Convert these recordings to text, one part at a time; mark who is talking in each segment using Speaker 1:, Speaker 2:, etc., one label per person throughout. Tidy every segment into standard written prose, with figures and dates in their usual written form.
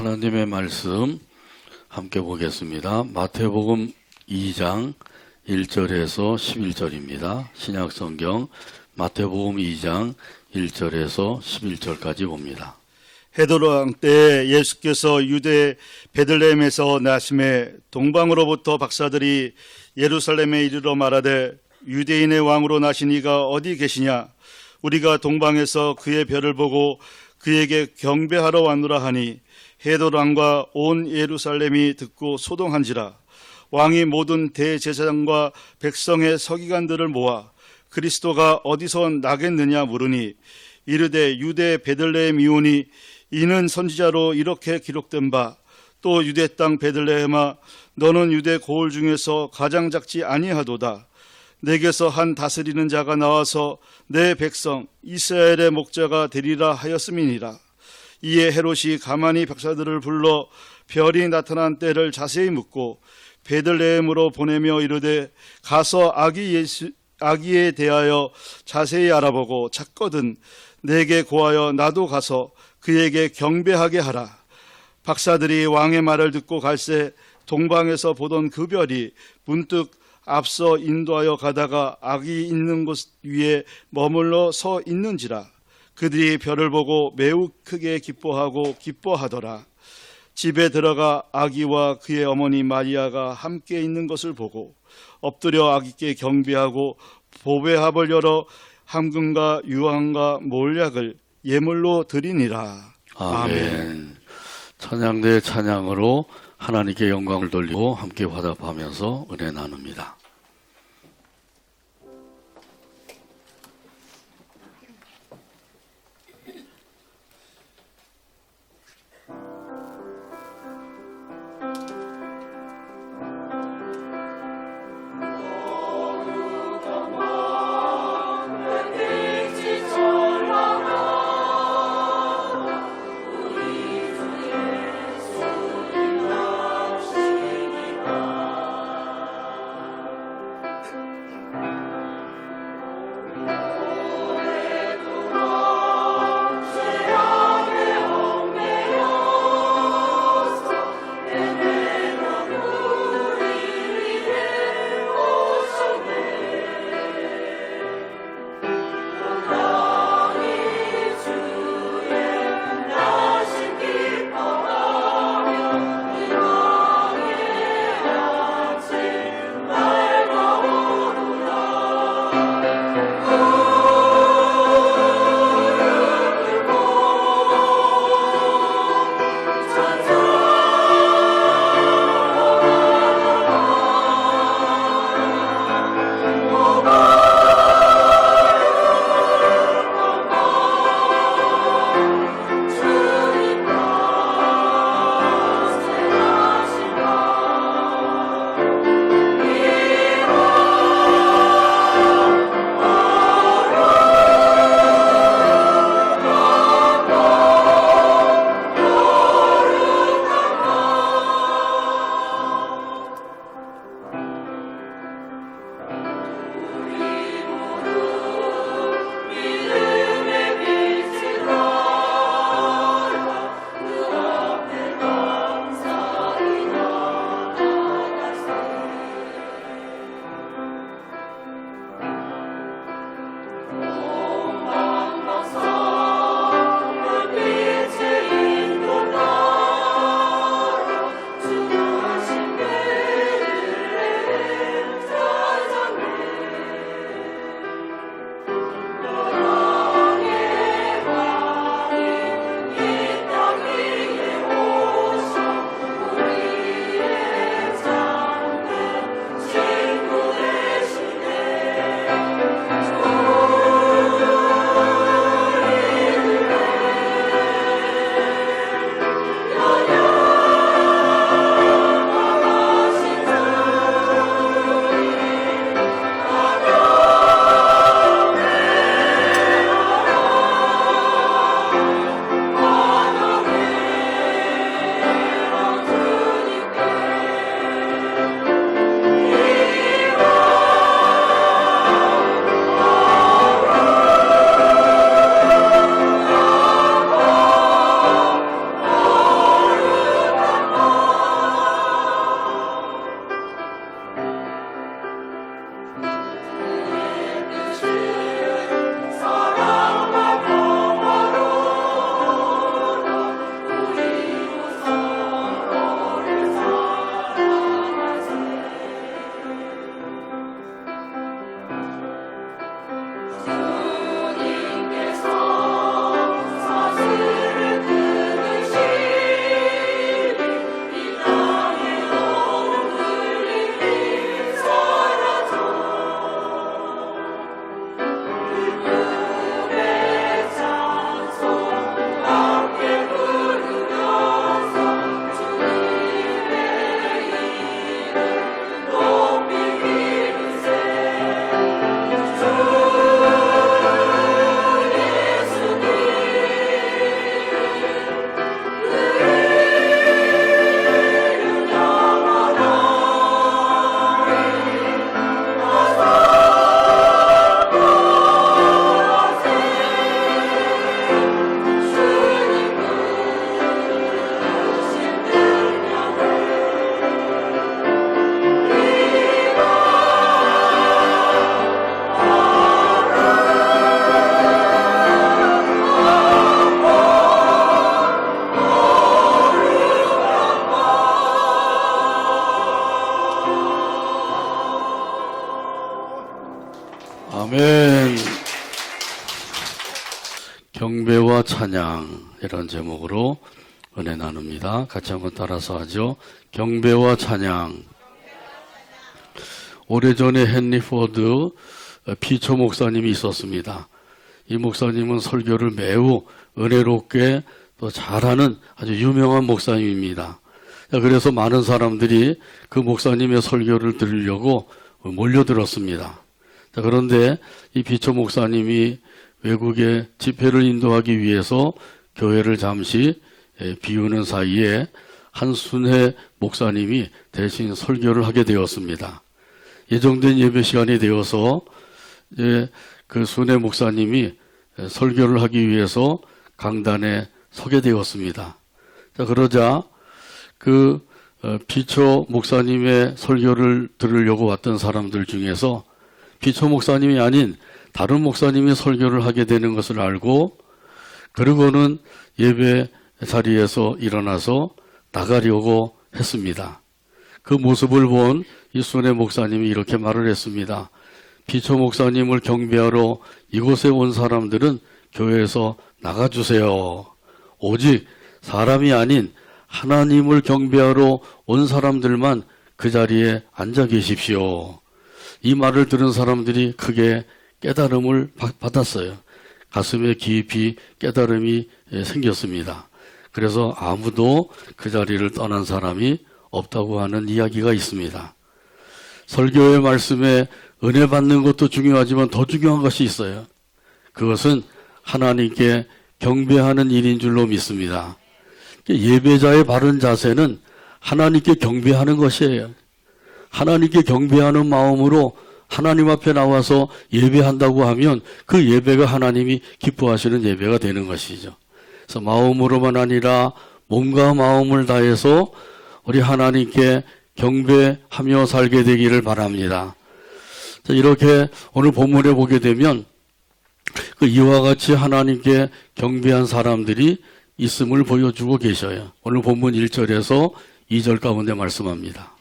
Speaker 1: 하나님의 말씀 함께 보겠습니다. 마태복음 2장 1절에서 11절입니다. 신약성경 마태복음 2장 1절에서 11절까지 봅니다.
Speaker 2: 헤롯 왕 때 예수께서 유대 베들레헴에서 나심에 동방으로부터 박사들이 예루살렘에 이르러 말하되 유대인의 왕으로 나신 이가 어디 계시냐? 우리가 동방에서 그의 별을 보고 그에게 경배하러 왔노라 하니 헤롯 왕과 온 예루살렘이 듣고 소동한지라. 왕이 모든 대제사장과 백성의 서기관들을 모아 그리스도가 어디서 나겠느냐 물으니 이르되 유대 베들레헴이오니 이는 선지자로 이렇게 기록된 바 또 유대 땅 베들레헴아 너는 유대 고을 중에서 가장 작지 아니하도다. 내게서 한 다스리는 자가 나와서 내 백성 이스라엘의 목자가 되리라 하였음이니라. 이에 헤롯이 가만히 박사들을 불러 별이 나타난 때를 자세히 묻고 베들레헴으로 보내며 이르되 가서 아기에 대하여 자세히 알아보고 찾거든 내게 고하여 나도 가서 그에게 경배하게 하라. 박사들이 왕의 말을 듣고 갈새 동방에서 보던 그 별이 문득 앞서 인도하여 가다가 아기 있는 곳 위에 머물러 서 있는지라. 그들이 별을 보고 매우 크게 기뻐하더라. 집에 들어가 아기와 그의 어머니 마리아가 함께 있는 것을 보고 엎드려 아기께 경배하고 보배합을 열어 함금과 유황과 몰약을 예물로 드리니라.
Speaker 1: 아멘. 찬양대 찬양으로 하나님께 영광을 돌리고 함께 화답하면서 은혜 나눕니다. 아멘. 경배와 찬양 이런 제목으로 은혜 나눕니다. 같이 한번 따라서 하죠. 경배와 찬양. 오래전에 헨리 포드 피처 목사님이 있었습니다. 이 목사님은 설교를 매우 은혜롭게 또 잘하는 아주 유명한 목사님입니다. 그래서 많은 사람들이 그 목사님의 설교를 들으려고 몰려들었습니다. 그런데 이 피처 목사님이 외국에 집회를 인도하기 위해서 교회를 잠시 비우는 사이에 한순회 목사님이 대신 설교를 하게 되었습니다. 예정된 예배 시간이 되어서 그 순회 목사님이 설교를 하기 위해서 강단에 서게 되었습니다. 그러자 그 피처 목사님의 설교를 들으려고 왔던 사람들 중에서 피처 목사님이 아닌 다른 목사님이 설교를 하게 되는 것을 알고 그러고는 예배 자리에서 일어나서 나가려고 했습니다. 그 모습을 본 이 순회 목사님이 이렇게 말을 했습니다. 피처 목사님을 경배하러 이곳에 온 사람들은 교회에서 나가주세요. 오직 사람이 아닌 하나님을 경배하러 온 사람들만 그 자리에 앉아 계십시오. 이 말을 들은 사람들이 크게 깨달음을 받았어요. 가슴에 깊이 깨달음이 생겼습니다. 그래서 아무도 그 자리를 떠난 사람이 없다고 하는 이야기가 있습니다. 설교의 말씀에 은혜 받는 것도 중요하지만 더 중요한 것이 있어요. 그것은 하나님께 경배하는 일인 줄로 믿습니다. 예배자의 바른 자세는 하나님께 경배하는 것이에요. 하나님께 경배하는 마음으로 하나님 앞에 나와서 예배한다고 하면 그 예배가 하나님이 기뻐하시는 예배가 되는 것이죠. 그래서 마음으로만 아니라 몸과 마음을 다해서 우리 하나님께 경배하며 살게 되기를 바랍니다. 이렇게 오늘 본문에 보게 되면 그 이와 같이 하나님께 경배한 사람들이 있음을 보여주고 계셔요. 오늘 본문 1절에서 2절 가운데 말씀합니다.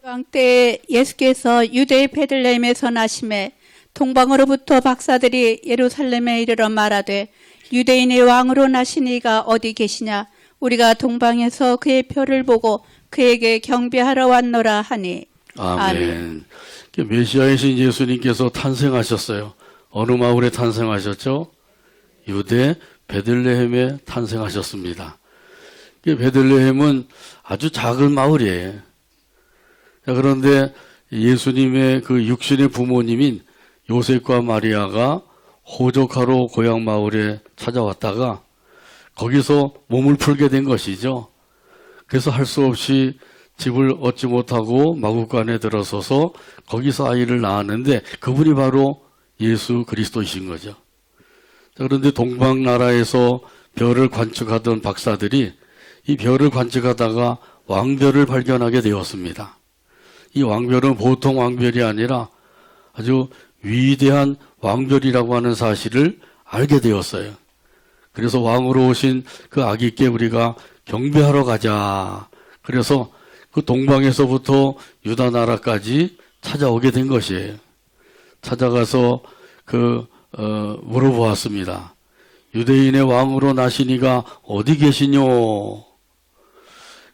Speaker 3: 왕 때에 예수께서 유대의 베들레헴에서 나심에 동방으로부터 박사들이 예루살렘에 이르러 말하되 유대인의 왕으로 나신 이가 어디 계시냐? 우리가 동방에서 그의 표를 보고 그에게 경배하러 왔노라 하니.
Speaker 1: 아멘. 메시아이신 예수님께서 탄생하셨어요. 어느 마을에 탄생하셨죠? 유대 베들레헴에 탄생하셨습니다. 베들레헴은 아주 작은 마을이에요. 그런데 예수님의 그 육신의 부모님인 요셉과 마리아가 호적하러 고향 마을에 찾아왔다가 거기서 몸을 풀게 된 것이죠. 그래서 할 수 없이 집을 얻지 못하고 마구간에 들어서서 거기서 아이를 낳았는데 그분이 바로 예수 그리스도이신 거죠. 그런데 동방 나라에서 별을 관측하던 박사들이 이 별을 관측하다가 왕별을 발견하게 되었습니다. 이 왕별은 보통 왕별이 아니라 아주 위대한 왕별이라고 하는 사실을 알게 되었어요. 그래서 왕으로 오신 그 아기께 우리가 경배하러 가자. 그래서 그 동방에서부터 유다 나라까지 찾아오게 된 것이에요. 찾아가서 물어보았습니다. 유대인의 왕으로 나시니가 어디 계시뇨?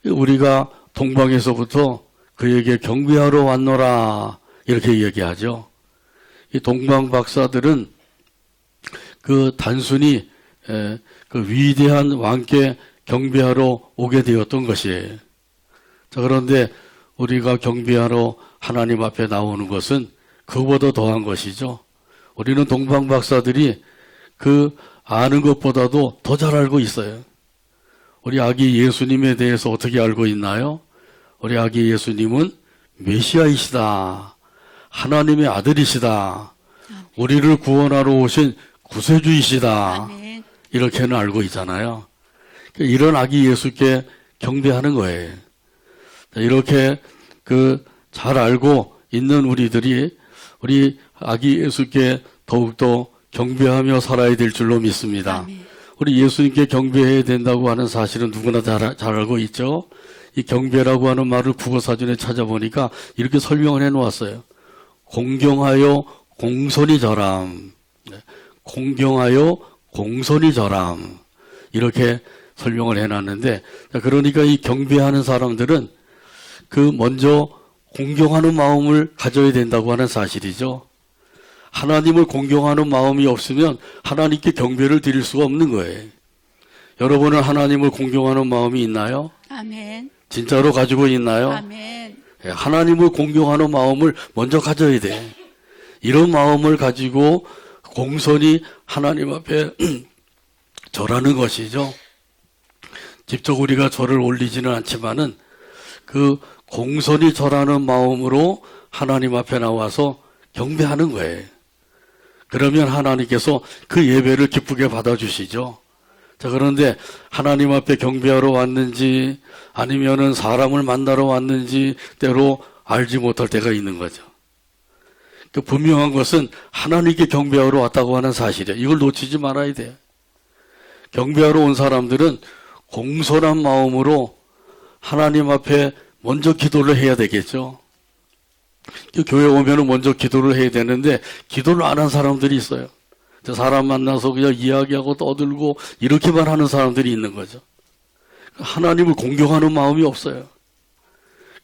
Speaker 1: 우리가 동방에서부터 그에게 경배하러 왔노라. 이렇게 얘기하죠. 이 동방 박사들은 단순히 그 위대한 왕께 경배하러 오게 되었던 것이에요. 자, 그런데 우리가 경배하러 하나님 앞에 나오는 것은 그보다 더한 것이죠. 우리는 동방 박사들이 아는 것보다도 더 잘 알고 있어요. 우리 아기 예수님에 대해서 어떻게 알고 있나요? 우리 아기 예수님은 메시아이시다. 하나님의 아들이시다. 우리를 구원하러 오신 구세주이시다.
Speaker 3: 아멘.
Speaker 1: 이렇게는 알고 있잖아요. 이런 아기 예수께 경배하는 거예요. 이렇게 잘 알고 있는 우리들이 우리 아기 예수께 더욱더 경배하며 살아야 될 줄로 믿습니다.
Speaker 3: 아멘.
Speaker 1: 우리 예수님께 경배해야 된다고 하는 사실은 누구나 잘 알고 있죠. 이 경배라고 하는 말을 국어사전에 찾아보니까 이렇게 설명을 해놓았어요. 공경하여 공손히 절함, 공경하여 공손히 절함, 이렇게 설명을 해놨는데, 그러니까 이 경배하는 사람들은 그 먼저 공경하는 마음을 가져야 된다고 하는 사실이죠. 하나님을 공경하는 마음이 없으면 하나님께 경배를 드릴 수가 없는 거예요. 여러분은 하나님을 공경하는 마음이 있나요?
Speaker 3: 아멘.
Speaker 1: 진짜로 가지고 있나요?
Speaker 3: 아멘.
Speaker 1: 하나님을 공경하는 마음을 먼저 가져야 돼. 이런 마음을 가지고 공손히 하나님 앞에 절하는 것이죠. 직접 우리가 절을 올리지는 않지만은 그 공손히 절하는 마음으로 하나님 앞에 나와서 경배하는 거예요. 그러면 하나님께서 그 예배를 기쁘게 받아주시죠. 자, 그런데 하나님 앞에 경배하러 왔는지 아니면은 사람을 만나러 왔는지 때로 알지 못할 때가 있는 거죠. 그 분명한 것은 하나님께 경배하러 왔다고 하는 사실이에요. 이걸 놓치지 말아야 돼요. 경배하러 온 사람들은 공손한 마음으로 하나님 앞에 먼저 기도를 해야 되겠죠. 교회 오면은 먼저 기도를 해야 되는데 기도를 안 한 사람들이 있어요. 사람 만나서 그냥 이야기하고 떠들고 이렇게만 하는 사람들이 있는 거죠. 하나님을 공경하는 마음이 없어요.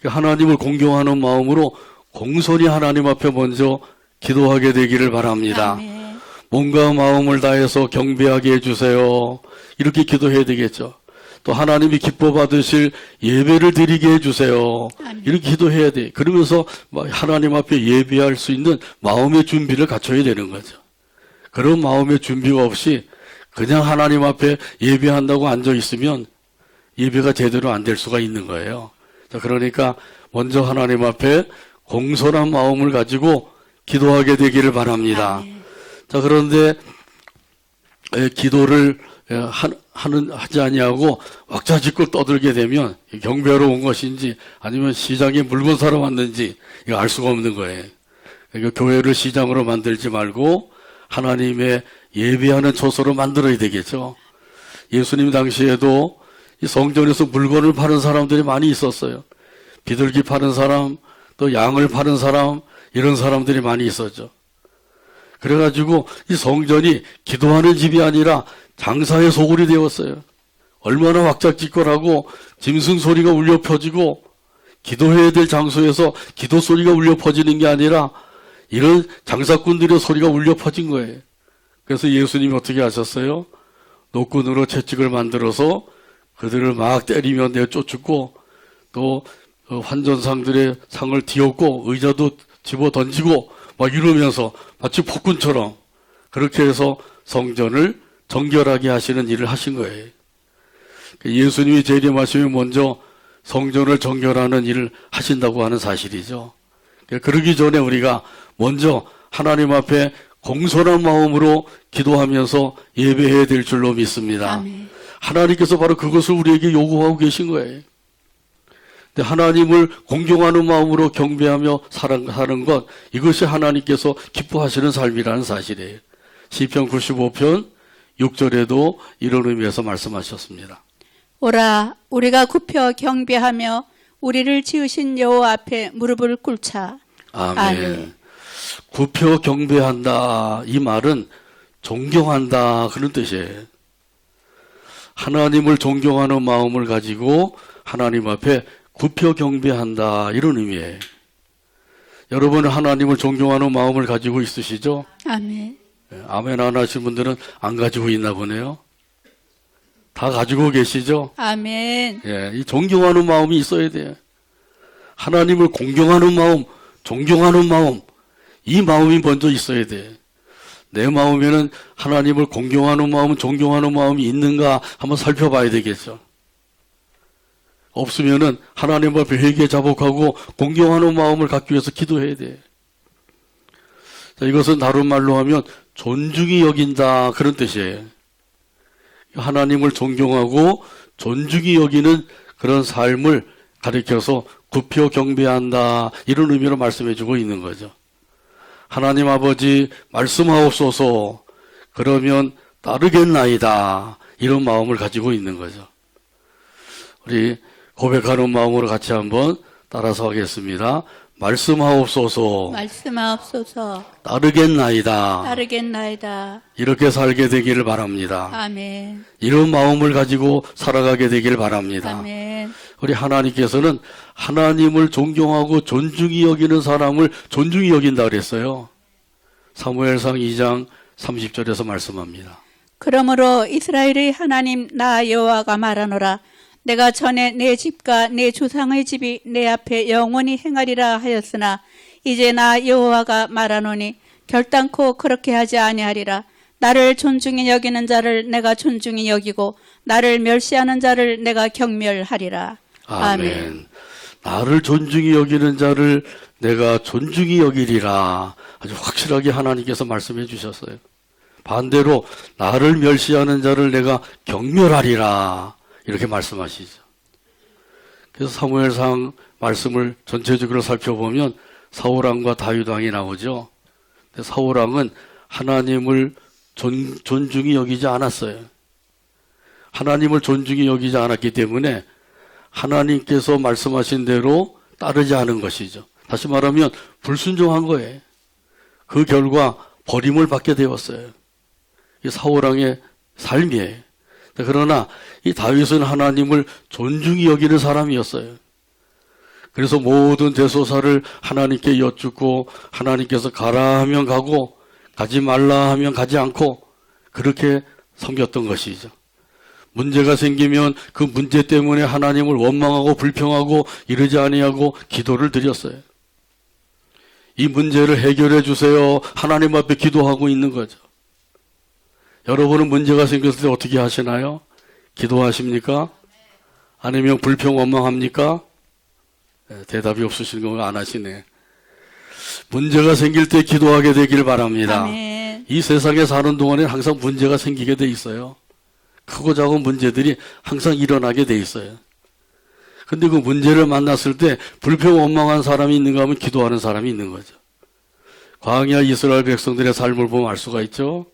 Speaker 1: 하나님을 공경하는 마음으로 공손히 하나님 앞에 먼저 기도하게 되기를 바랍니다.
Speaker 3: 아멘.
Speaker 1: 몸과 마음을 다해서 경배하게 해주세요. 이렇게 기도해야 되겠죠. 또 하나님이 기뻐 받으실 예배를 드리게 해주세요.
Speaker 3: 아멘.
Speaker 1: 이렇게 기도해야 돼. 그러면서 하나님 앞에 예배할 수 있는 마음의 준비를 갖춰야 되는 거죠. 그런 마음의 준비가 없이 그냥 하나님 앞에 예배한다고 앉아 있으면 예배가 제대로 안 될 수가 있는 거예요. 자, 그러니까 먼저 하나님 앞에 공손한 마음을 가지고 기도하게 되기를 바랍니다.
Speaker 3: 아멘.
Speaker 1: 자, 그런데 기도를 하지 아니하고 왁자지껄 떠들게 되면 경배하러 온 것인지 아니면 시장에 물건 사러 왔는지 이거 알 수가 없는 거예요. 그러니까 교회를 시장으로 만들지 말고 하나님의 예배하는 처소로 만들어야 되겠죠. 예수님 당시에도 이 성전에서 물건을 파는 사람들이 많이 있었어요. 비둘기 파는 사람, 또 양을 파는 사람, 이런 사람들이 많이 있었죠. 그래가지고 이 성전이 기도하는 집이 아니라 장사의 소굴이 되었어요. 얼마나 왁자지껄하고 짐승 소리가 울려 퍼지고 기도해야 될 장소에서 기도 소리가 울려 퍼지는 게 아니라 이런 장사꾼들의 소리가 울려 퍼진 거예요. 그래서 예수님이 어떻게 하셨어요? 노끈으로 채찍을 만들어서 그들을 막 때리며 내쫓고 또 환전상들의 상을 뒤엎고 의자도 집어 던지고 막 이러면서 마치 폭군처럼 그렇게 해서 성전을 정결하게 하시는 일을 하신 거예요. 예수님이 재림하시면 먼저 성전을 정결하는 일을 하신다고 하는 사실이죠. 그러기 전에 우리가 먼저 하나님 앞에 공손한 마음으로 기도하면서 예배해야 될 줄로 믿습니다.
Speaker 3: 아멘.
Speaker 1: 하나님께서 바로 그것을 우리에게 요구하고 계신 거예요. 근데 하나님을 공경하는 마음으로 경배하며 사는 것, 이것이 하나님께서 기뻐하시는 삶이라는 사실이에요. 시편 95편 6절에도 이런 의미에서 말씀하셨습니다.
Speaker 3: 오라 우리가 굽혀 경배하며 우리를 지으신 여호와 앞에 무릎을 꿇자.
Speaker 1: 아멘.
Speaker 3: 아멘.
Speaker 1: 굽혀 경배한다. 이 말은 존경한다. 그런 뜻이에요. 하나님을 존경하는 마음을 가지고 하나님 앞에 굽혀 경배한다. 이런 의미예요. 여러분은 하나님을 존경하는 마음을 가지고 있으시죠?
Speaker 3: 아멘.
Speaker 1: 아멘 안 하신 분들은 안 가지고 있나 보네요. 다 가지고 계시죠?
Speaker 3: 아멘.
Speaker 1: 예, 이 존경하는 마음이 있어야 돼요. 하나님을 공경하는 마음, 존경하는 마음, 이 마음이 먼저 있어야 돼요. 내 마음에는 하나님을 공경하는 마음, 존경하는 마음이 있는가 한번 살펴봐야 되겠죠. 없으면은 하나님 앞에 회개 자복하고 공경하는 마음을 갖기 위해서 기도해야 돼요. 자, 이것은 다른 말로 하면 존중이 여긴다 그런 뜻이에요. 하나님을 존경하고 존중이 여기는 그런 삶을 가리켜서 굽혀 경배한다 이런 의미로 말씀해주고 있는 거죠. 하나님 아버지 말씀하옵소서 그러면 따르겠나이다 이런 마음을 가지고 있는 거죠. 우리 고백하는 마음으로 같이 한번 따라서 하겠습니다. 말씀하옵소서.
Speaker 3: 말씀하옵소서.
Speaker 1: 따르겠나이다.
Speaker 3: 따르겠나이다.
Speaker 1: 이렇게 살게 되기를 바랍니다.
Speaker 3: 아멘.
Speaker 1: 이런 마음을 가지고 살아가게 되길 바랍니다.
Speaker 3: 아멘.
Speaker 1: 우리 하나님께서는 하나님을 존경하고 존중히 여기는 사람을 존중히 여긴다 그랬어요. 사무엘상 2장 30절에서 말씀합니다.
Speaker 3: 그러므로 이스라엘의 하나님 나 여호와가 말하노라. 내가 전에 내 집과 내 조상의 집이 내 앞에 영원히 행하리라 하였으나 이제 나 여호와가 말하노니 결단코 그렇게 하지 아니하리라. 나를 존중히 여기는 자를 내가 존중히 여기고 나를 멸시하는 자를 내가 경멸하리라.
Speaker 1: 아멘. 나를 존중히 여기는 자를 내가 존중히 여기리라. 아주 확실하게 하나님께서 말씀해 주셨어요. 반대로 나를 멸시하는 자를 내가 경멸하리라. 이렇게 말씀하시죠. 그래서 사무엘상 말씀을 전체적으로 살펴보면 사울왕과 다윗왕이 나오죠. 근데 사울왕은 하나님을 존중히 여기지 않았어요. 하나님을 존중히 여기지 않았기 때문에 하나님께서 말씀하신 대로 따르지 않은 것이죠. 다시 말하면 불순종한 거예요. 그 결과 버림을 받게 되었어요. 이 사울왕의 삶이에요. 그러나 이 다윗은 하나님을 존중히 여기는 사람이었어요. 그래서 모든 대소사를 하나님께 여쭙고 하나님께서 가라 하면 가고 가지 말라 하면 가지 않고 그렇게 섬겼던 것이죠. 문제가 생기면 그 문제 때문에 하나님을 원망하고 불평하고 이러지 아니하고 기도를 드렸어요. 이 문제를 해결해 주세요. 하나님 앞에 기도하고 있는 거죠. 여러분은 문제가 생겼을 때 어떻게 하시나요? 기도하십니까? 아니면 불평 원망합니까? 대답이 없으신 거 안 하시네. 문제가 생길 때 기도하게 되길 바랍니다.
Speaker 3: 아멘.
Speaker 1: 이 세상에 사는 동안에 항상 문제가 생기게 돼 있어요. 크고 작은 문제들이 항상 일어나게 돼 있어요. 근데 그 문제를 만났을 때 불평 원망한 사람이 있는가 하면 기도하는 사람이 있는 거죠. 광야 이스라엘 백성들의 삶을 보면 알 수가 있죠.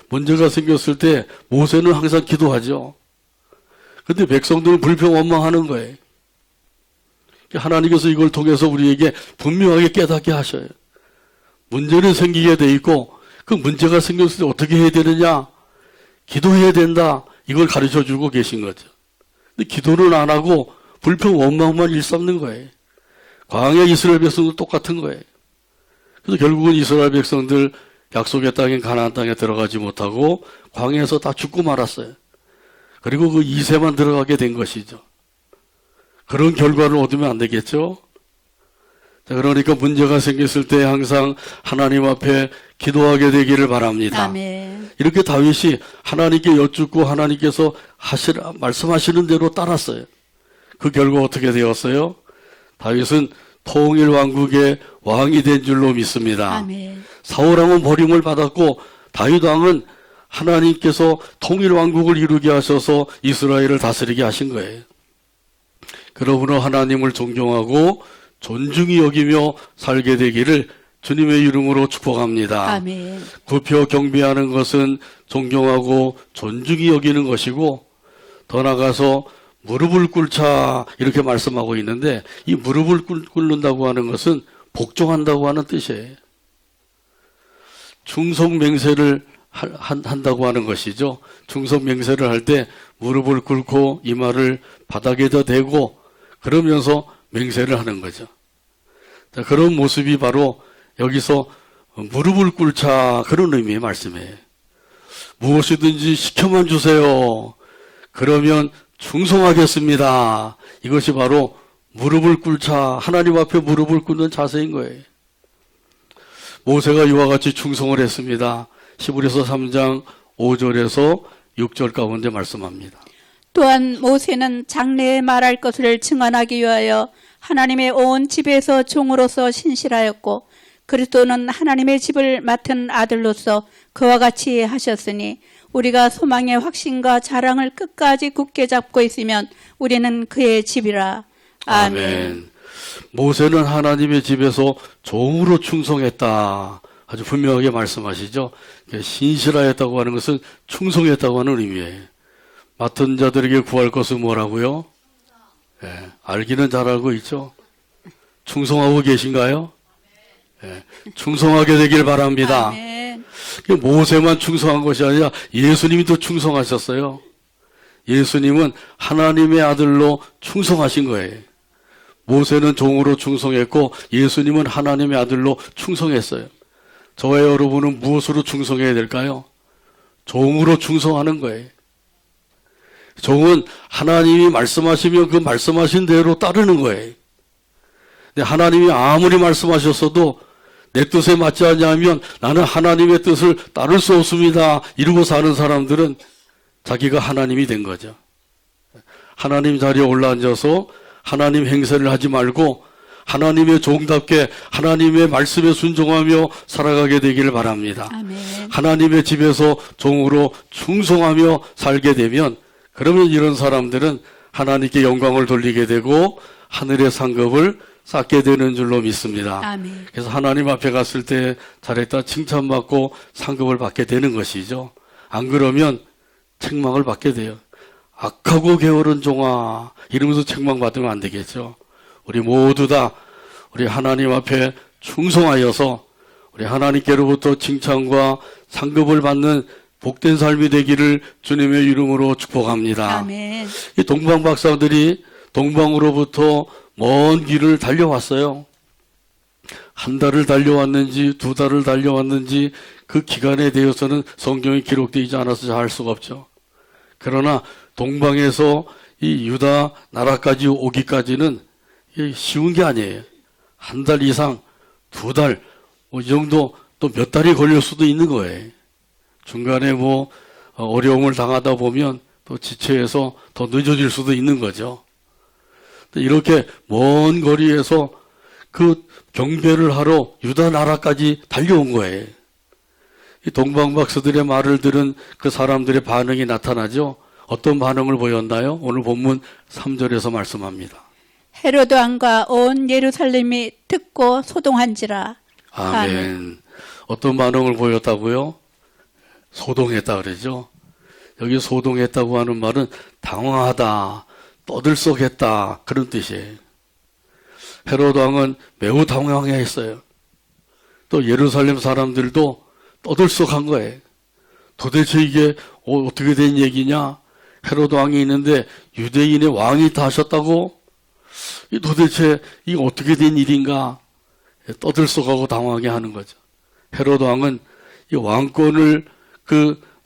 Speaker 1: 문제가 생겼을 때 모세는 항상 기도하죠. 근데 백성들은 불평 원망하는 거예요. 하나님께서 이걸 통해서 우리에게 분명하게 깨닫게 하셔요. 문제는 생기게 돼 있고 그 문제가 생겼을 때 어떻게 해야 되느냐? 기도해야 된다. 이걸 가르쳐 주고 계신 거죠. 근데 기도는 안 하고 불평 원망만 일삼는 거예요. 광야 이스라엘 백성도 똑같은 거예요. 그래서 결국은 이스라엘 백성들 약속의 땅인 가나안 땅에 들어가지 못하고 광야에서 다 죽고 말았어요. 그리고 그 2세만 들어가게 된 것이죠. 그런 결과를 얻으면 안 되겠죠? 자, 그러니까 문제가 생겼을 때 항상 하나님 앞에 기도하게 되기를 바랍니다.
Speaker 3: 아멘.
Speaker 1: 이렇게 다윗이 하나님께 여쭙고 하나님께서 말씀하시는 대로 따랐어요. 그 결과 어떻게 되었어요? 다윗은 통일 왕국의 왕이 된 줄로 믿습니다.
Speaker 3: 아멘.
Speaker 1: 사울왕은 버림을 받았고 다윗 왕은 하나님께서 통일 왕국을 이루게 하셔서 이스라엘을 다스리게 하신 거예요. 그러므로 하나님을 존경하고 존중히 여기며 살게 되기를 주님의 이름으로 축복합니다.
Speaker 3: 아멘.
Speaker 1: 굽혀 경배하는 것은 존경하고 존중히 여기는 것이고 더 나아가서 무릎을 꿇자 이렇게 말씀하고 있는데 이 무릎을 꿇는다고 하는 것은 복종한다고 하는 뜻이에요. 충성맹세를 한다고 하는 것이죠. 충성맹세를 할 때 무릎을 꿇고 이마를 바닥에다 대고 그러면서 맹세를 하는 거죠. 자, 그런 모습이 바로 여기서 무릎을 꿇자 그런 의미의 말씀이에요. 무엇이든지 시켜만 주세요. 그러면 충성하겠습니다. 이것이 바로 무릎을 꿇자 하나님 앞에 무릎을 꿇는 자세인 거예요. 모세가 이와 같이 충성을 했습니다. 히브리서 3장 5절에서 6절 가운데 말씀합니다.
Speaker 3: 또한 모세는 장래에 말할 것을 증언하기 위하여 하나님의 온 집에서 종으로서 신실하였고 그리스도는 하나님의 집을 맡은 아들로서 그와 같이 하셨으니 우리가 소망의 확신과 자랑을 끝까지 굳게 잡고 있으면 우리는 그의 집이라. 아멘.
Speaker 1: 모세는 하나님의 집에서 종으로 충성했다. 아주 분명하게 말씀하시죠. 신실하였다고 하는 것은 충성했다고 하는 의미예요. 맡은 자들에게 구할 것은 뭐라고요? 알기는 잘 알고 있죠. 충성하고 계신가요? 예, 충성하게 되길 바랍니다.
Speaker 3: 아멘.
Speaker 1: 모세만 충성한 것이 아니라 예수님이 또 충성하셨어요. 예수님은 하나님의 아들로 충성하신 거예요. 모세는 종으로 충성했고 예수님은 하나님의 아들로 충성했어요. 저와 여러분은 무엇으로 충성해야 될까요? 종으로 충성하는 거예요. 종은 하나님이 말씀하시면 그 말씀하신 대로 따르는 거예요. 근데 하나님이 아무리 말씀하셨어도 내 뜻에 맞지 않냐면 나는 하나님의 뜻을 따를 수 없습니다. 이러고 사는 사람들은 자기가 하나님이 된 거죠. 하나님 자리에 올라앉아서 하나님 행세를 하지 말고 하나님의 종답게 하나님의 말씀에 순종하며 살아가게 되기를 바랍니다.
Speaker 3: 아멘.
Speaker 1: 하나님의 집에서 종으로 충성하며 살게 되면 그러면 이런 사람들은 하나님께 영광을 돌리게 되고 하늘의 상급을 쌓게 되는 줄로 믿습니다.
Speaker 3: 아멘.
Speaker 1: 그래서 하나님 앞에 갔을 때 잘했다 칭찬받고 상급을 받게 되는 것이죠. 안 그러면 책망을 받게 돼요. 악하고 게으른 종아 이러면서 책망받으면 안 되겠죠. 우리 모두 다 우리 하나님 앞에 충성하여서 우리 하나님께로부터 칭찬과 상급을 받는 복된 삶이 되기를 주님의 이름으로 축복합니다.
Speaker 3: 아멘.
Speaker 1: 이 동방 박사들이 동방으로부터 먼 길을 달려왔어요. 한 달을 달려왔는지 두 달을 달려왔는지 그 기간에 대해서는 성경에 기록되지 않아서 알 수가 없죠. 그러나 동방에서 이 유다 나라까지 오기까지는 쉬운 게 아니에요. 한 달 이상, 두 달, 이 정도 또 몇 달이 걸릴 수도 있는 거예요. 중간에 어려움을 당하다 보면 또 지체해서 더 늦어질 수도 있는 거죠. 이렇게 먼 거리에서 그 경배를 하러 유다 나라까지 달려온 거예요. 이 동방박사들의 말을 들은 그 사람들의 반응이 나타나죠. 어떤 반응을 보였나요? 오늘 본문 3절에서 말씀합니다.
Speaker 3: 헤로드 왕과 온 예루살렘이 듣고 소동한지라.
Speaker 1: 아멘. 어떤 반응을 보였다고요? 소동했다 그러죠. 여기 소동했다고 하는 말은 당황하다, 떠들썩했다 그런 뜻이에요. 헤로드 왕은 매우 당황했어요. 또 예루살렘 사람들도 떠들썩한 거예요. 도대체 이게 어떻게 된 얘기냐? 헤로드 왕이 있는데 유대인의 왕이 다 하셨다고? 도대체 이게 어떻게 된 일인가? 떠들썩하고 당황하게 하는 거죠. 헤로드 왕은 이 왕권을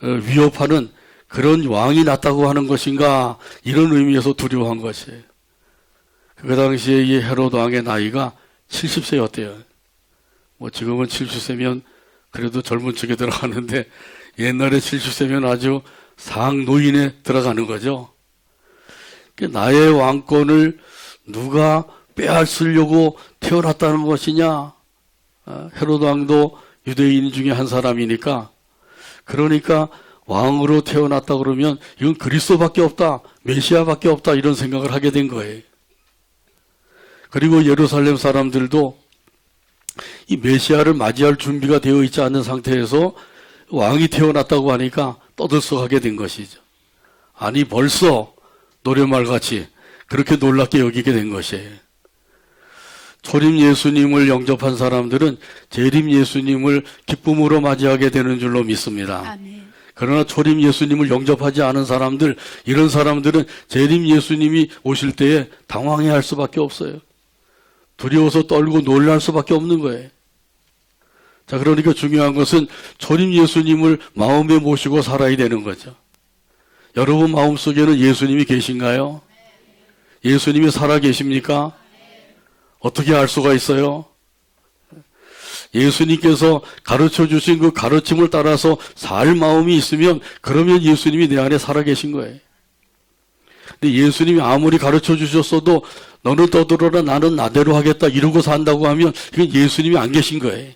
Speaker 1: 위협하는 그런 왕이 났다고 하는 것인가? 이런 의미에서 두려워한 것이에요. 그 당시에 이 헤로드 왕의 나이가 70세였대요. 지금은 70세면 그래도 젊은 척에 들어가는데 옛날에 70세면 아주 상노인에 들어가는 거죠. 나의 왕권을 누가 빼앗으려고 태어났다는 것이냐? 헤로드 왕도 유대인 중에 한 사람이니까 그러니까 왕으로 태어났다 그러면 이건 그리스도밖에 없다, 메시아밖에 없다 이런 생각을 하게 된 거예요. 그리고 예루살렘 사람들도 이 메시아를 맞이할 준비가 되어 있지 않은 상태에서 왕이 태어났다고 하니까 떠들썩하게 된 것이죠. 아니 벌써 노래말같이 그렇게 놀랍게 여기게 된 것이에요. 초림 예수님을 영접한 사람들은 재림 예수님을 기쁨으로 맞이하게 되는 줄로 믿습니다.
Speaker 3: 아멘.
Speaker 1: 그러나 초림 예수님을 영접하지 않은 사람들, 이런 사람들은 재림 예수님이 오실 때에 당황해할 수밖에 없어요. 두려워서 떨고 놀랄 수밖에 없는 거예요. 자, 그러니까 중요한 것은 초림 예수님을 마음에 모시고 살아야 되는 거죠. 여러분 마음속에는 예수님이 계신가요? 예수님이 살아 계십니까? 어떻게 알 수가 있어요? 예수님께서 가르쳐 주신 그 가르침을 따라서 살 마음이 있으면 그러면 예수님이 내 안에 살아 계신 거예요. 근데 예수님이 아무리 가르쳐 주셨어도 너는 떠들어라 나는 나대로 하겠다 이러고 산다고 하면 이건 예수님이 안 계신 거예요.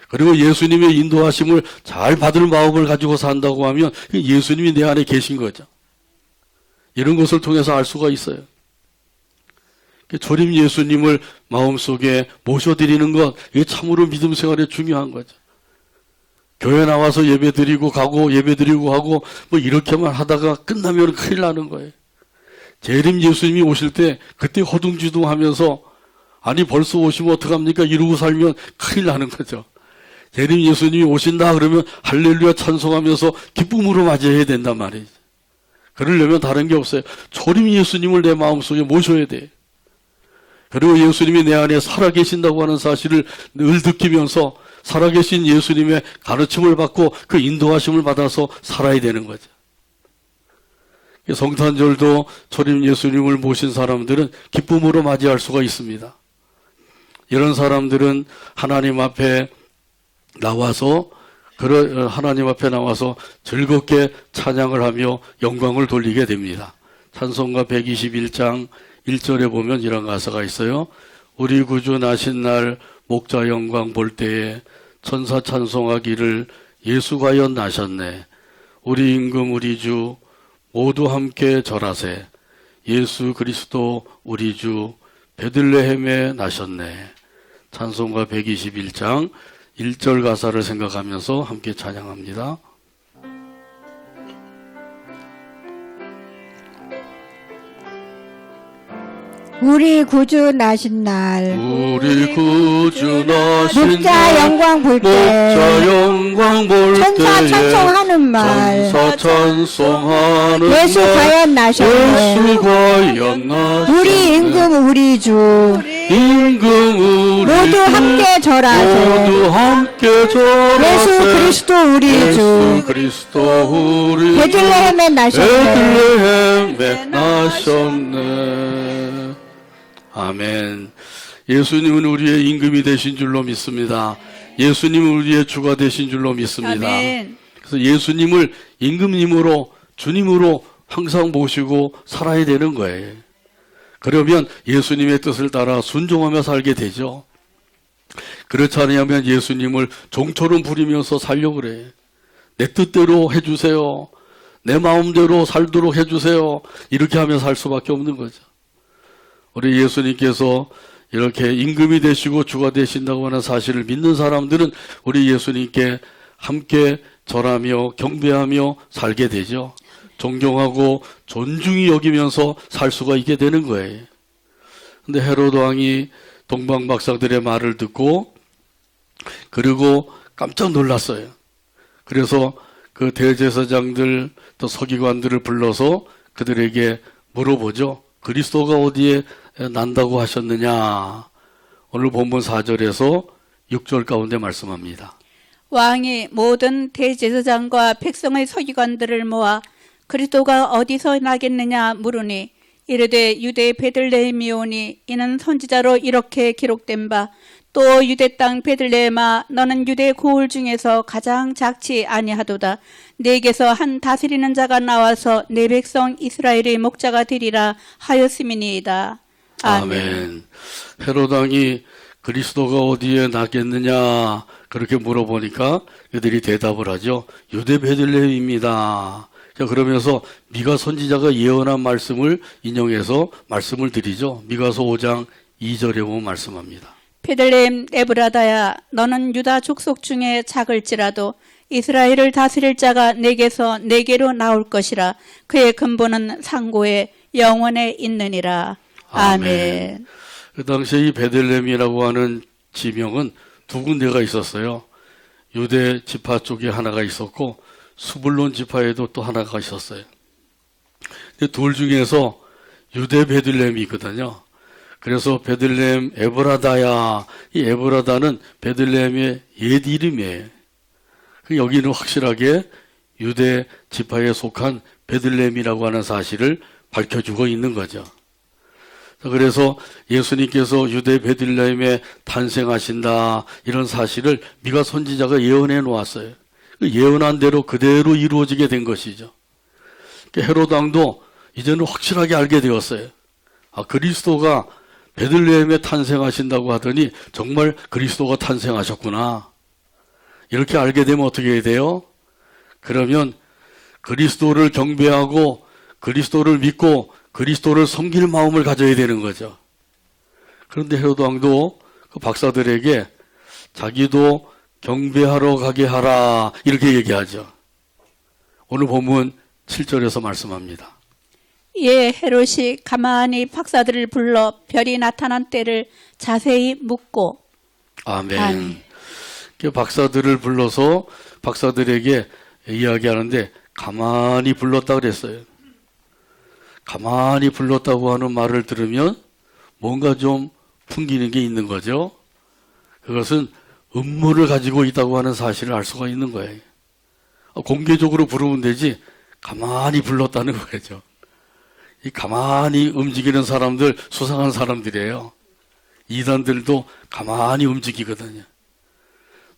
Speaker 1: 그리고 예수님의 인도하심을 잘 받을 마음을 가지고 산다고 하면 예수님이 내 안에 계신 거죠. 이런 것을 통해서 알 수가 있어요. 초림 예수님을 마음속에 모셔드리는 것, 이게 참으로 믿음 생활에 중요한 거죠. 교회 나와서 예배드리고 가고 예배드리고 하고 이렇게만 하다가 끝나면 큰일 나는 거예요. 재림 예수님이 오실 때 그때 허둥지둥하면서 아니 벌써 오시면 어떡합니까? 이러고 살면 큰일 나는 거죠. 재림 예수님이 오신다 그러면 할렐루야 찬송하면서 기쁨으로 맞이해야 된단 말이죠. 그러려면 다른 게 없어요. 초림 예수님을 내 마음속에 모셔야 돼. 그리고 예수님이 내 안에 살아계신다고 하는 사실을 늘 느끼면서 살아계신 예수님의 가르침을 받고 그 인도하심을 받아서 살아야 되는 거죠. 성탄절도 초림 예수님을 모신 사람들은 기쁨으로 맞이할 수가 있습니다. 이런 사람들은 하나님 앞에 나와서 즐겁게 찬양을 하며 영광을 돌리게 됩니다. 찬송가 121장 1절에 보면 이런 가사가 있어요. 우리 구주 나신 날 목자 영광 볼 때에 천사 찬송하기를 예수 과연 나셨네. 우리 임금 우리 주 모두 함께 절하세. 예수 그리스도 우리 주 베들레헴에 나셨네. 찬송가 121장 1절 가사를 생각하면서 함께 찬양합니다.
Speaker 4: 우리 구주 나신 날
Speaker 1: 우리 구주 나신
Speaker 4: 목자
Speaker 1: 날
Speaker 4: 영광 볼 때
Speaker 1: 목자 영광 볼
Speaker 4: 천사
Speaker 1: 때에
Speaker 4: 찬송하는 말
Speaker 1: 천사 찬송하는
Speaker 4: 예수
Speaker 1: 날
Speaker 4: 과연 나셨네.
Speaker 1: 예수 과연 나셨네.
Speaker 4: 우리 임금 우리 주
Speaker 1: 임금 우리
Speaker 4: 모두
Speaker 1: 주
Speaker 4: 함께 절하세.
Speaker 1: 모두 함께 절하세.
Speaker 4: 예수 그리스도 우리
Speaker 1: 예수
Speaker 4: 주
Speaker 1: 그리스도 우리 주
Speaker 4: 베들레헴에 나셨네.
Speaker 1: 베들레헴에 나셨네. 아멘. 예수님은 우리의 임금이 되신 줄로 믿습니다. 예수님은 우리의 주가 되신 줄로 믿습니다.
Speaker 3: 아멘.
Speaker 1: 그래서 예수님을 임금님으로 주님으로 항상 모시고 살아야 되는 거예요. 그러면 예수님의 뜻을 따라 순종하며 살게 되죠. 그렇지 않으면 예수님을 종처럼 부리면서 살려고 그래. 내 뜻대로 해주세요. 내 마음대로 살도록 해주세요. 이렇게 하며 살 수밖에 없는 거죠. 우리 예수님께서 이렇게 임금이 되시고 주가 되신다고 하는 사실을 믿는 사람들은 우리 예수님께 함께 절하며 경배하며 살게 되죠. 존경하고 존중히 여기면서 살 수가 있게 되는 거예요. 근데 헤로드 왕이 동방 박사들의 말을 듣고 그리고 깜짝 놀랐어요. 그래서 그 대제사장들 또 서기관들을 불러서 그들에게 물어보죠. 그리스도가 어디에 난다고 하셨느냐. 오늘 본문 4절에서 6절 가운데 말씀합니다.
Speaker 3: 왕이 모든 대제사장과 백성의 서기관들을 모아 그리스도가 어디서 나겠느냐 물으니 이르되 유대 베들레헴이오니 이는 선지자로 이렇게 기록된 바 또 유대 땅 베들레헴아 너는 유대 고을 중에서 가장 작지 아니하도다. 네게서 한 다스리는 자가 나와서 내 백성 이스라엘의 목자가 되리라 하였음이니이다.
Speaker 1: 아멘. 헤로드 왕이 그리스도가 어디에 나겠느냐 그렇게 물어보니까 그들이 대답을 하죠. 유대 베들레헴입니다. 그러면서 미가 선지자가 예언한 말씀을 인용해서 말씀을 드리죠. 미가서 5장 2절에 보면 말씀합니다.
Speaker 3: 베들레헴 에브라다야 너는 유다 족속 중에 작을지라도 이스라엘을 다스릴 자가 내게서 내게로 나올 것이라. 그의 근본은 상고에 영원에 있느니라. 아멘.
Speaker 1: 그 당시에 이 베들레헴이라고 하는 지명은 두 군데가 있었어요. 유대 지파 쪽에 하나가 있었고 수불론 지파에도 또 하나가 있었어요. 근데 둘 중에서 유대 베들레헴이 있거든요. 그래서 베들레헴 에브라다야. 이 에브라다는 베들레헴의 옛 이름이에요. 여기는 확실하게 유대 지파에 속한 베들레헴이라고 하는 사실을 밝혀주고 있는 거죠. 그래서 예수님께서 유대 베들레헴에 탄생하신다 이런 사실을 미가 선지자가 예언해 놓았어요. 예언한 대로 그대로 이루어지게 된 것이죠. 헤로드 왕도 이제는 확실하게 알게 되었어요. 아, 그리스도가 베들레헴에 탄생하신다고 하더니 정말 그리스도가 탄생하셨구나. 이렇게 알게 되면 어떻게 해야 돼요? 그러면 그리스도를 경배하고 그리스도를 믿고 그리스도를 섬길 마음을 가져야 되는 거죠. 그런데 헤로드 왕도 그 박사들에게 자기도 경배하러 가게 하라 이렇게 얘기하죠. 오늘 본문 7절에서 말씀합니다.
Speaker 3: 이에 헤롯이 가만히 박사들을 불러 별이 나타난 때를 자세히 묻고
Speaker 1: 아멘.
Speaker 3: 아멘.
Speaker 1: 그 박사들을 불러서 박사들에게 이야기하는데 가만히 불렀다 그랬어요. 가만히 불렀다고 하는 말을 들으면 뭔가 좀 풍기는 게 있는 거죠. 그것은 음모를 가지고 있다고 하는 사실을 알 수가 있는 거예요. 공개적으로 부르면 되지 가만히 불렀다는 거죠. 이 가만히 움직이는 사람들 수상한 사람들이에요. 이단들도 가만히 움직이거든요.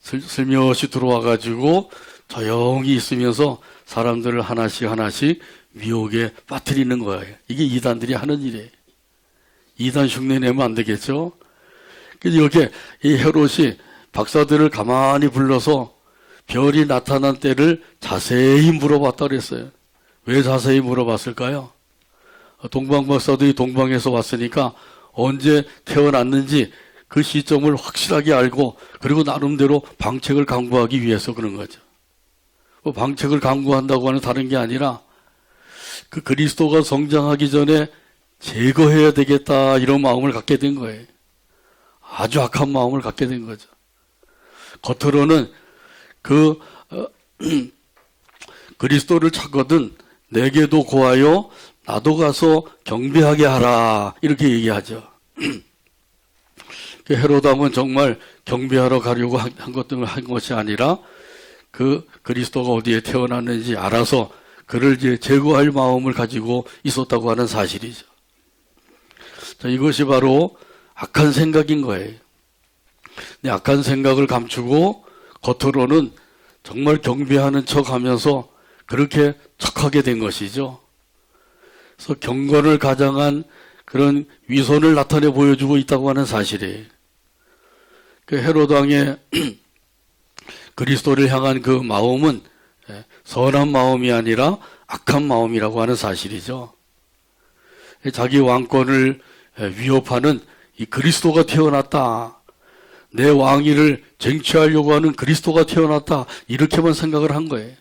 Speaker 1: 슬며시 들어와가지고 조용히 있으면서 사람들을 하나씩 하나씩 미혹에 빠뜨리는 거예요. 이게 이단들이 하는 일이에요. 이단 흉내 내면 안 되겠죠? 그래서 여기 이 헤롯이 박사들을 가만히 불러서 별이 나타난 때를 자세히 물어봤다 그랬어요. 왜 자세히 물어봤을까요? 동방 박사들이 동방에서 왔으니까 언제 태어났는지 그 시점을 확실하게 알고 그리고 나름대로 방책을 강구하기 위해서 그런 거죠. 방책을 강구한다고 하는 다른 게 아니라 그 그리스도가 성장하기 전에 제거해야 되겠다 이런 마음을 갖게 된 거예요. 아주 악한 마음을 갖게 된 거죠. 겉으로는 그리스도를 찾거든 내게도 고하여 나도 가서 경배하게 하라 이렇게 얘기하죠. 헤롯 왕은 정말 경배하러 가려고 한 것이 아니라 그 그리스도가 어디에 태어났는지 알아서 그를 이제 제거할 마음을 가지고 있었다고 하는 사실이죠. 자, 이것이 바로 악한 생각인 거예요. 근데 악한 생각을 감추고 겉으로는 정말 경배하는 척하면서 그렇게 척하게 된 것이죠. 그래서 경건을 가장한 그런 위선을 나타내 보여주고 있다고 하는 사실이에요. 그 헤롯 왕의 그리스도를 향한 그 마음은 선한 마음이 아니라 악한 마음이라고 하는 사실이죠. 자기 왕권을 위협하는 이 그리스도가 태어났다. 내 왕위를 쟁취하려고 하는 그리스도가 태어났다. 이렇게만 생각을 한 거예요.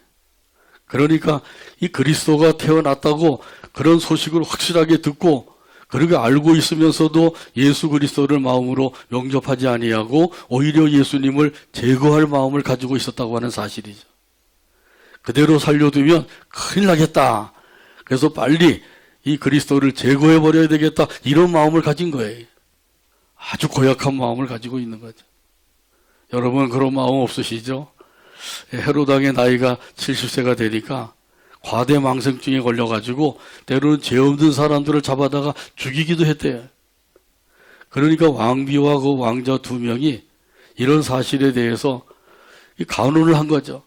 Speaker 1: 그러니까 이 그리스도가 태어났다고 그런 소식을 확실하게 듣고 그렇게 알고 있으면서도 예수 그리스도를 마음으로 영접하지 아니하고 오히려 예수님을 제거할 마음을 가지고 있었다고 하는 사실이죠. 그대로 살려두면 큰일 나겠다. 그래서 빨리 이 그리스도를 제거해버려야 되겠다. 이런 마음을 가진 거예요. 아주 고약한 마음을 가지고 있는 거죠. 여러분 그런 마음 없으시죠? 헤롯 왕의 나이가 70세가 되니까 과대망상증에 걸려가지고 때로는 죄 없는 사람들을 잡아다가 죽이기도 했대요. 그러니까 왕비와 그 왕자 2명이 이런 사실에 대해서 간언을 한 거죠.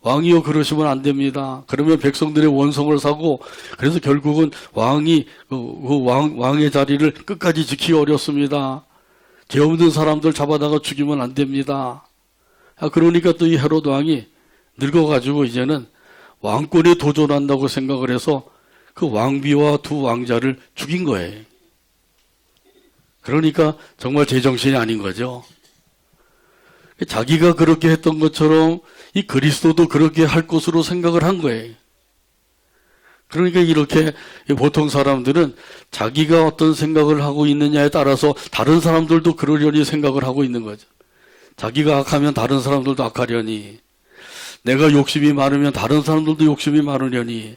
Speaker 1: 왕이요 그러시면 안 됩니다. 그러면 백성들의 원성을 사고 그래서 결국은 왕이 왕의 자리를 끝까지 지키기 어렵습니다. 죄 없는 사람들 잡아다가 죽이면 안 됩니다. 그러니까 또 이 헤롯 왕이 늙어가지고 이제는 왕권에 도전한다고 생각을 해서 그 왕비와 2 왕자를 죽인 거예요. 그러니까 정말 제정신이 아닌 거죠. 자기가 그렇게 했던 것처럼 이 그리스도도 그렇게 할 것으로 생각을 한 거예요. 그러니까 이렇게 보통 사람들은 자기가 어떤 생각을 하고 있느냐에 따라서 다른 사람들도 그러려니 생각을 하고 있는 거죠. 자기가 악하면 다른 사람들도 악하려니, 내가 욕심이 많으면 다른 사람들도 욕심이 많으려니,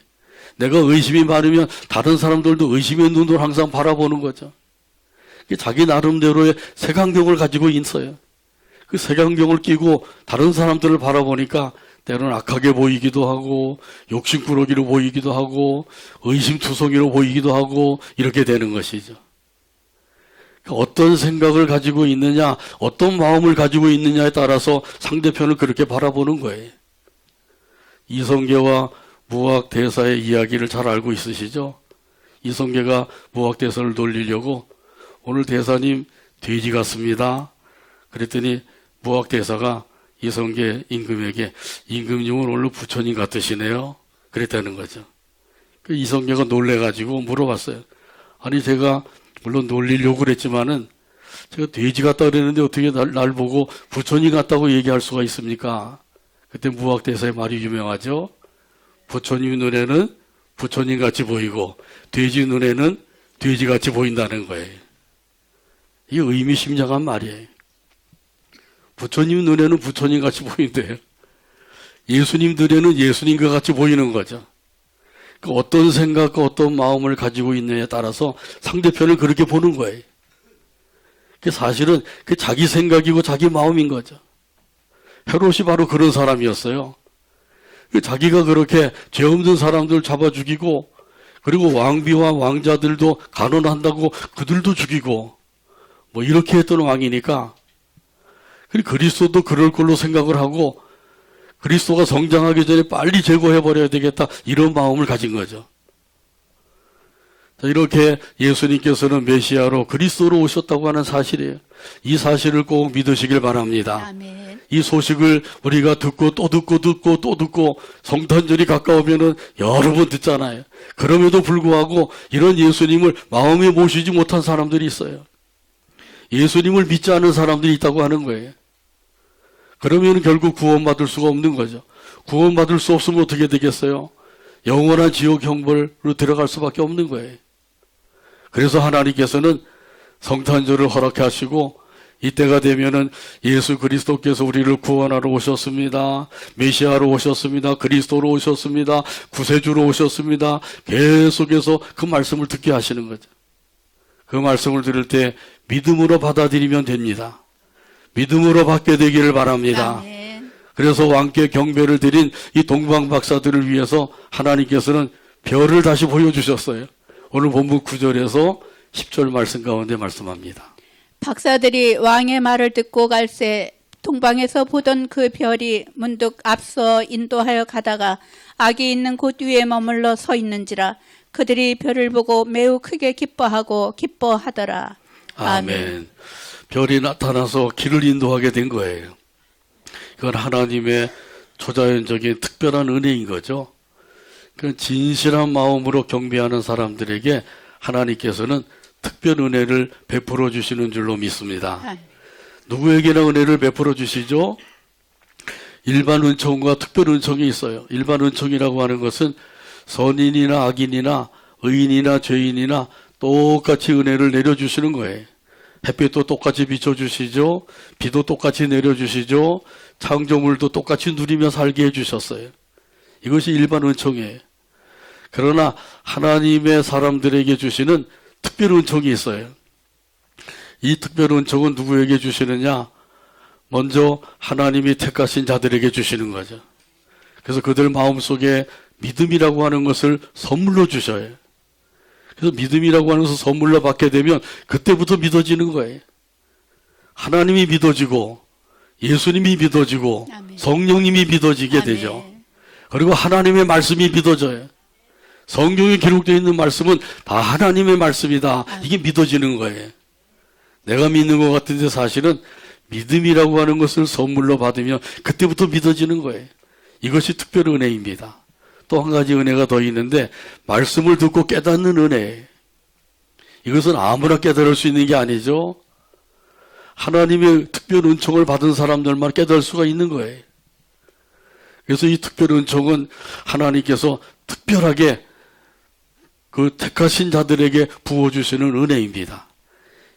Speaker 1: 내가 의심이 많으면 다른 사람들도 의심의 눈으로 항상 바라보는 거죠. 자기 나름대로의 색안경을 가지고 있어요. 그 색안경을 끼고 다른 사람들을 바라보니까 때로는 악하게 보이기도 하고 욕심꾸러기로 보이기도 하고 의심투성이로 보이기도 하고 이렇게 되는 것이죠. 어떤 생각을 가지고 있느냐, 어떤 마음을 가지고 있느냐에 따라서 상대편을 그렇게 바라보는 거예요. 이성계와 무학대사의 이야기를 잘 알고 있으시죠? 이성계가 무학대사를 놀리려고 오늘 대사님 돼지 같습니다. 그랬더니 무학대사가 이성계 임금에게 임금님은 오늘 부처님 같으시네요. 그랬다는 거죠. 그 이성계가 놀래가지고 물어봤어요. 아니 제가 물론 놀리려고 그랬지만은 제가 돼지 같다 그랬는데 어떻게 날 보고 부처님 같다고 얘기할 수가 있습니까? 그때 무학대사의 말이 유명하죠. 부처님 눈에는 부처님 같이 보이고 돼지 눈에는 돼지 같이 보인다는 거예요. 이게 의미심장한 말이에요. 부처님 눈에는 부처님 같이 보인대요. 예수님 눈에는 예수님과 같이 보이는 거죠. 그 어떤 생각과 어떤 마음을 가지고 있느냐에 따라서 상대편을 그렇게 보는 거예요. 그 사실은 그 자기 생각이고 자기 마음인 거죠. 헤롯이 바로 그런 사람이었어요. 그 자기가 그렇게 죄 없는 사람들 잡아 죽이고, 그리고 왕비와 왕자들도 간언한다고 그들도 죽이고, 뭐 이렇게 했던 왕이니까, 그리고 그리스도도 그럴 걸로 생각을 하고, 그리스도가 성장하기 전에 빨리 제거해버려야 되겠다, 이런 마음을 가진 거죠. 자, 이렇게 예수님께서는 메시아로 그리스도로 오셨다고 하는 사실이에요. 이 사실을 꼭 믿으시길 바랍니다.
Speaker 3: 아멘.
Speaker 1: 이 소식을 우리가 듣고 또 듣고 또 듣고 성탄절이 가까우면은 여러 번 듣잖아요. 그럼에도 불구하고 이런 예수님을 마음에 모시지 못한 사람들이 있어요. 예수님을 믿지 않는 사람들이 있다고 하는 거예요. 그러면 결국 구원받을 수가 없는 거죠. 구원받을 수 없으면 어떻게 되겠어요? 영원한 지옥 형벌로 들어갈 수밖에 없는 거예요. 그래서 하나님께서는 성탄절을 허락해 하시고, 이때가 되면은 예수 그리스도께서 우리를 구원하러 오셨습니다. 메시아로 오셨습니다. 그리스도로 오셨습니다. 구세주로 오셨습니다. 계속해서 그 말씀을 듣게 하시는 거죠. 그 말씀을 들을 때 믿음으로 받아들이면 됩니다. 믿음으로 받게 되기를 바랍니다.
Speaker 3: 아멘.
Speaker 1: 그래서 왕께 경배를 드린 이 동방 박사들을 위해서 하나님께서는 별을 다시 보여주셨어요. 오늘 본문 9절에서 10절 말씀 가운데 말씀합니다.
Speaker 3: 박사들이 왕의 말을 듣고 갈새 동방에서 보던 그 별이 문득 앞서 인도하여 가다가 악이 있는 곳 위에 머물러 서 있는지라 그들이 별을 보고 매우 크게 기뻐하더라.
Speaker 1: 아멘. 별이 나타나서 길을 인도하게 된 거예요. 이건 하나님의 초자연적인 특별한 은혜인 거죠. 그 진실한 마음으로 경배하는 사람들에게 하나님께서는 특별 은혜를 베풀어 주시는 줄로 믿습니다. 누구에게나 은혜를 베풀어 주시죠? 일반 은총과 특별 은총이 있어요. 일반 은총이라고 하는 것은 선인이나 악인이나 의인이나 죄인이나 똑같이 은혜를 내려주시는 거예요. 햇빛도 똑같이 비춰주시죠. 비도 똑같이 내려주시죠. 창조물도 똑같이 누리며 살게 해주셨어요. 이것이 일반 은총이에요. 그러나 하나님의 사람들에게 주시는 특별 은총이 있어요. 이 특별 은총은 누구에게 주시느냐? 먼저 하나님이 택하신 자들에게 주시는 거죠. 그래서 그들 마음속에 믿음이라고 하는 것을 선물로 주셔요. 그래서 믿음이라고 하는 것을 선물로 받게 되면 그때부터 믿어지는 거예요. 하나님이 믿어지고 예수님이 믿어지고
Speaker 3: 아멘.
Speaker 1: 성령님이 믿어지게
Speaker 3: 아멘.
Speaker 1: 되죠. 그리고 하나님의 말씀이 믿어져요. 성경에 기록되어 있는 말씀은 다 하나님의 말씀이다. 이게 믿어지는 거예요. 내가 믿는 것 같은데 사실은 믿음이라고 하는 것을 선물로 받으면 그때부터 믿어지는 거예요. 이것이 특별 은혜입니다. 또 한 가지 은혜가 더 있는데 말씀을 듣고 깨닫는 은혜. 이것은 아무나 깨달을 수 있는 게 아니죠. 하나님의 특별 은총을 받은 사람들만 깨달을 수가 있는 거예요. 그래서 이 특별 은총은 하나님께서 특별하게 그 택하신 자들에게 부어주시는 은혜입니다.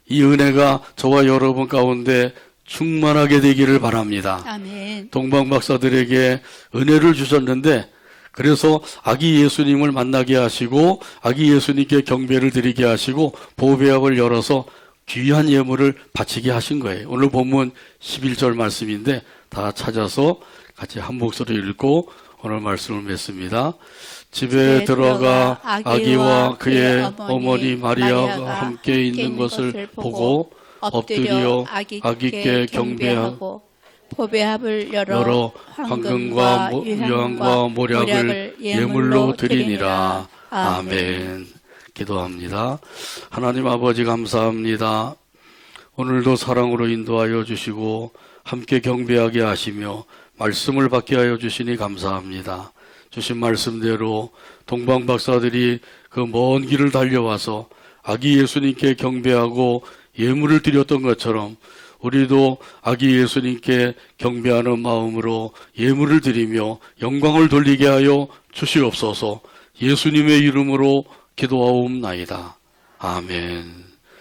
Speaker 1: 이 은혜가 저와 여러분 가운데 충만하게 되기를 바랍니다.
Speaker 3: 아멘.
Speaker 1: 동방 박사들에게 은혜를 주셨는데 그래서 아기 예수님을 만나게 하시고 아기 예수님께 경배를 드리게 하시고 보배합을 열어서 귀한 예물을 바치게 하신 거예요. 오늘 본문 11절 말씀인데 다 찾아서 같이 한 목소리 읽고 오늘 말씀을 맺습니다. 집에 들어가 아기와 그의 어머니 마리아가 함께 있는 것을 보고 엎드려 아기께 경배하고
Speaker 3: 보배합을 열어
Speaker 1: 여러 황금과 유황과 모략을 예물로 드리니라. 아멘. 기도합니다. 하나님 아버지 감사합니다. 오늘도 사랑으로 인도하여 주시고 함께 경배하게 하시며 말씀을 받게 하여 주시니 감사합니다. 주신 말씀대로 동방 박사들이 그 먼 길을 달려와서 아기 예수님께 경배하고 예물을 드렸던 것처럼 우리도 아기 예수님께 경배하는 마음으로 예물을 드리며 영광을 돌리게 하여 주시옵소서. 예수님의 이름으로 기도하옵나이다. 아멘.